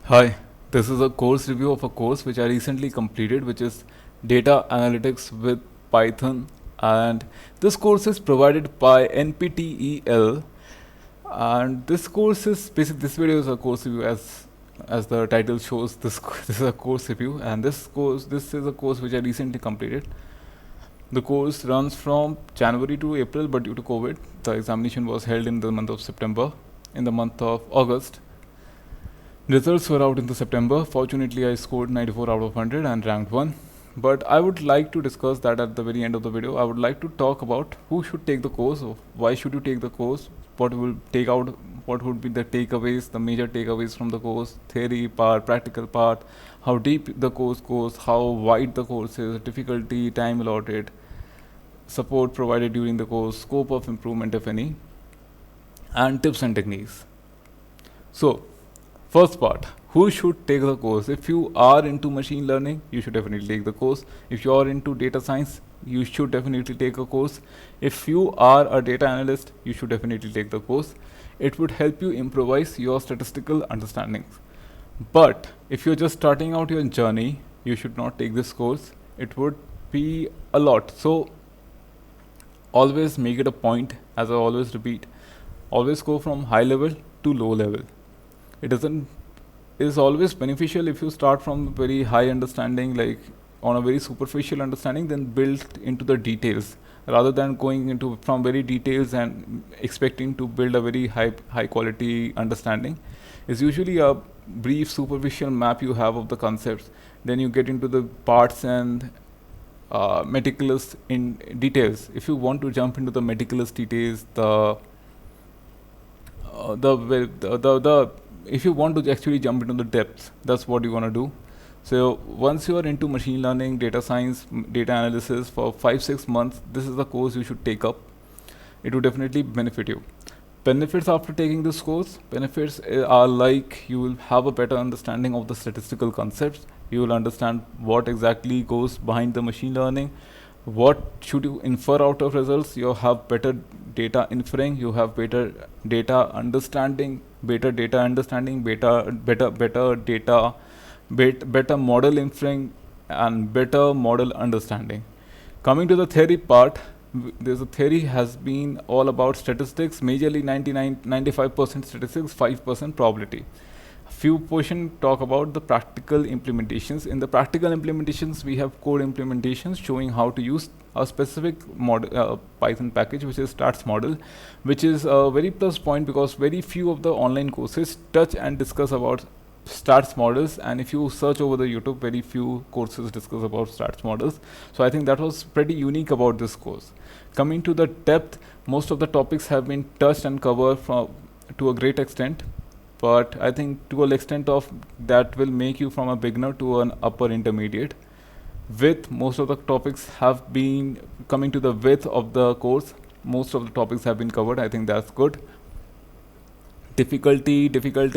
Hi, this is a course review of a course which I recently completed, which is Data Analytics with Python. And this course is provided by NPTEL. And this course is basically this video is a course review as the title shows. This is a course review, and this is a course which I recently completed. The course runs from January to April, but due to COVID, the examination was held in the month of September. In the month of August, results were out in the September. Fortunately, I scored 94 out of 100 and ranked 1. But I would like to discuss that at the very end of the video. I would like to talk about who should take the course, or why should you take the course, what would be the takeaways, the major takeaways from the course, theory part, practical part, how deep the course goes, how wide the course is, difficulty, time allotted, support provided during the course, scope of improvement if any, and tips and techniques. So, first part, who should take the course? If you are into machine learning, you should definitely take the course. If you are into data science, you should definitely take a course. If you are a data analyst, you should definitely take the course. It would help you improvise your statistical understandings. But if you're just starting out your journey, you should not take this course. It would be a lot. So always make it a point, as I always repeat, always go from high level to low level. It is always beneficial if you start from very high understanding, like on a very superficial understanding, then build into the details rather than going into from very details and expecting to build a very high quality understanding. Is usually a brief superficial map you have of the concepts. Then you get into the parts and meticulous in details. If you want to jump into the meticulous details, the if you want to actually jump into the depths, that's what you want to do. So once you are into machine learning, data science, data analysis for 5-6 months, this is the course you should take up. It will definitely benefit you. Benefits after taking this course, benefits are like you will have a better understanding of the statistical concepts. You will understand what exactly goes behind the machine learning, what should you infer out of results. You have better data inferring, you have better data understanding, better model inferring, and better model understanding. Coming to the theory part, there's a theory has been all about statistics, majorly 95% statistics, 5% probability. Few portion talk about the practical implementations. In the practical implementations, we have code implementations showing how to use a specific Python package, which is stats model, which is a very plus point because very few of the online courses touch and discuss about stats models, and if you search over the YouTube, very few courses discuss about stats models. So I think that was pretty unique about this course. Coming to the depth, most of the topics have been touched and covered to a great extent, but I think to an extent of that will make you from a beginner to an upper intermediate. With most of the topics have been coming to the width of the course, most of the topics have been covered. I think that's good. Difficulty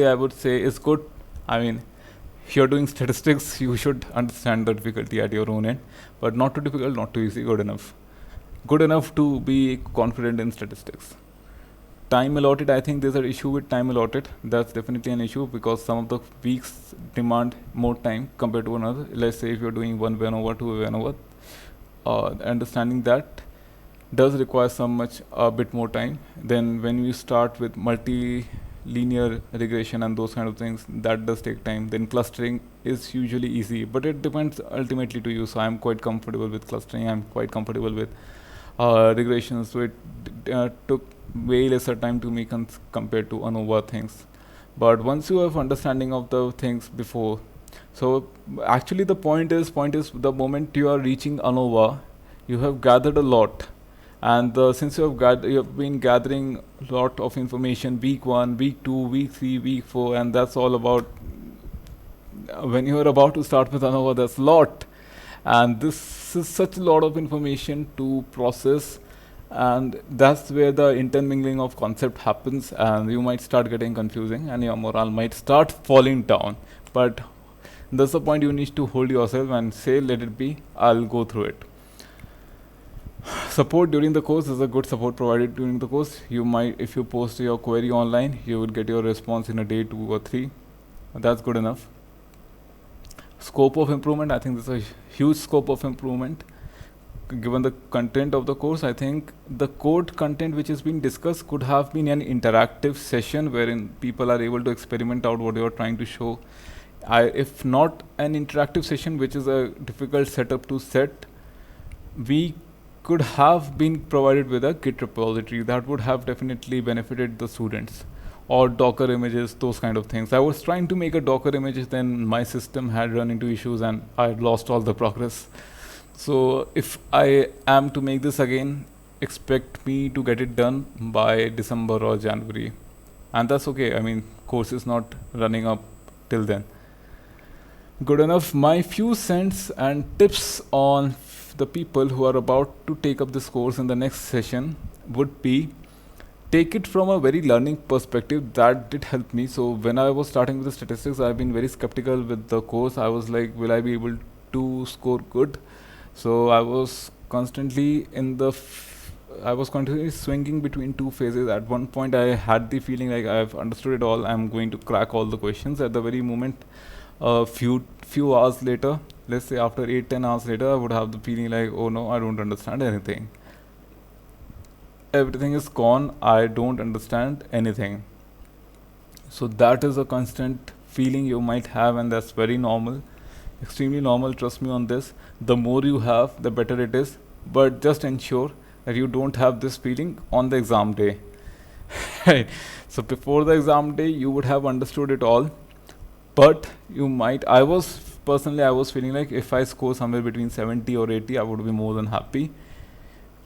I would say is good. I mean, if you're doing statistics, you should understand the difficulty at your own end, but not too difficult, not too easy, good enough. Good enough to be confident in statistics. Time allotted, I think there's an issue with time allotted. That's definitely an issue because some of the weeks demand more time compared to another. Let's say if you're doing 1 2 VANOVA, understanding that does require a bit more time. Then when you start with multi-linear regression and those kind of things, that does take time. Then clustering is usually easy, but it depends ultimately to you. So I'm quite comfortable with clustering. I'm quite comfortable with regression. So it took way lesser time to me compared to ANOVA things. But once you have understanding of the things before, so actually the point is the moment you are reaching ANOVA, you have gathered a lot, and since you have been gathering a lot of information week 1, week 2, week 3, week 4, and that's all about when you are about to start with ANOVA, that's a lot, and this is such a lot of information to process, and that's where the intermingling of concept happens, and you might start getting confusing and your morale might start falling down. But that's the point, you need to hold yourself and say, let it be, I'll go through it. Support during the course is a good support provided during the course. You might, if you post your query online, you will get your response in a day, 2 or 3. That's good enough. Scope of improvement, I think there's a huge scope of improvement. Given the content of the course, I think the code content which is being discussed could have been an interactive session wherein people are able to experiment out what you are trying to show. If not an interactive session, which is a difficult setup to set, we could have been provided with a Git repository that would have definitely benefited the students, or Docker images, those kind of things. I was trying to make a Docker image, then my system had run into issues and I had lost all the progress. So if I am to make this again, expect me to get it done by December or January. And that's okay. I mean, course is not running up till then. Good enough. My few cents and tips on the people who are about to take up this course in the next session would be, take it from a very learning perspective. That did help me. So when I was starting with the statistics, I've been very skeptical with the course. I was like, will I be able to score good? So I was constantly I was continuously swinging between two phases. At one point, I had the feeling like I've understood it all. I'm going to crack all the questions. At the very moment, a few hours later, let's say after 8-10 hours later, I would have the feeling like, oh no, I don't understand anything. Everything is gone. I don't understand anything. So that is a constant feeling you might have, and that's very normal, extremely normal. Trust me on this. The more you have, the better it is. But just ensure that you don't have this feeling on the exam day. Right. So before the exam day, you would have understood it all. But you might. I was feeling like if I score somewhere between 70 or 80, I would be more than happy.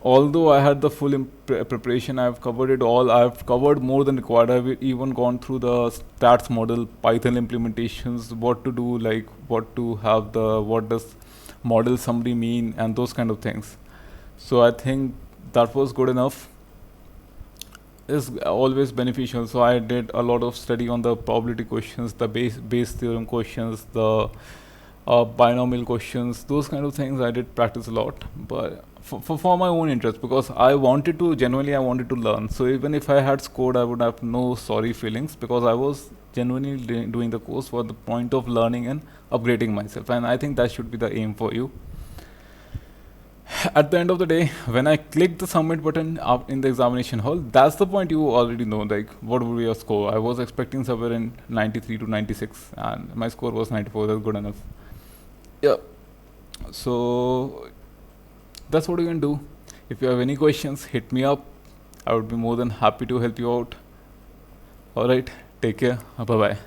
Although I had the full preparation, I've covered it all. I've covered more than required. I've even gone through the stats model, Python implementations, what to do, like what to have what does model summary mean, and those kind of things. So I think that was good enough. Is always beneficial. So I did a lot of study on the probability questions, the base theorem questions, the binomial questions, those kind of things. I did practice a lot, but for my own interest, because I wanted to learn. So even if I had scored, I would have no sorry feelings, because I was genuinely doing the course for the point of learning and upgrading myself. And I think that should be the aim for you. At the end of the day, when I click the submit button up in the examination hall, that's the point you already know, like what would be your score. I was expecting somewhere in 93 to 96, and my score was 94. That's good enough. Yeah. So that's what you can do. If you have any questions, hit me up. I would be more than happy to help you out. Alright, take care. Bye bye.